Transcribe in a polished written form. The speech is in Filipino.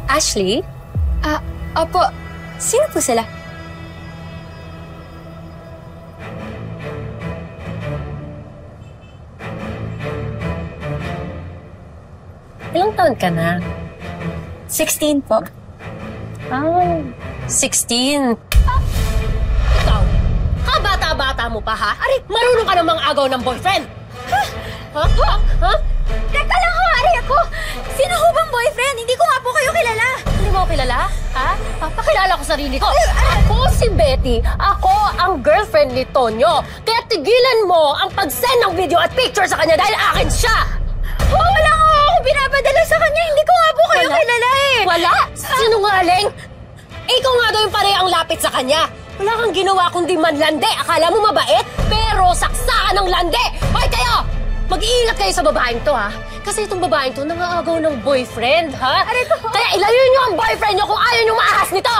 Ashley? Opo. Sino po sila? Ilang taon ka na? 16 po. 16. Ikaw, kabata-bata mo pa ha? Ari, marunong ka namang agaw ng boyfriend. Ha? Teka lang ho, Ari ako. Sino ho bang boyfriend? Hindi ko nga po kayo kilala. Hindi mo ako kilala? Ha? Papakilala ko sarili ko. Ako si Betty. Ako ang girlfriend ni Tonyo. Kaya tigilan mo ang pag-send ng video at picture sa kanya dahil akin siya. Wala nga ako binapadala sa kanya. Hindi ko nga po kayo kilala eh. Wala? Sinungaling? Ikaw nga daw yung pare ang lapit sa kanya. Wala kang ginawa kundi manlande. Akala mo mabait? Pero saksakan ng lande. Hoy kayo! Mag-iingat kayo sa babaeng to, ha? Kasi itong babaeng to nangaagaw ng boyfriend, ha? Kaya ilayo nyo ang boyfriend nyo kung ayaw nyo maahas nito!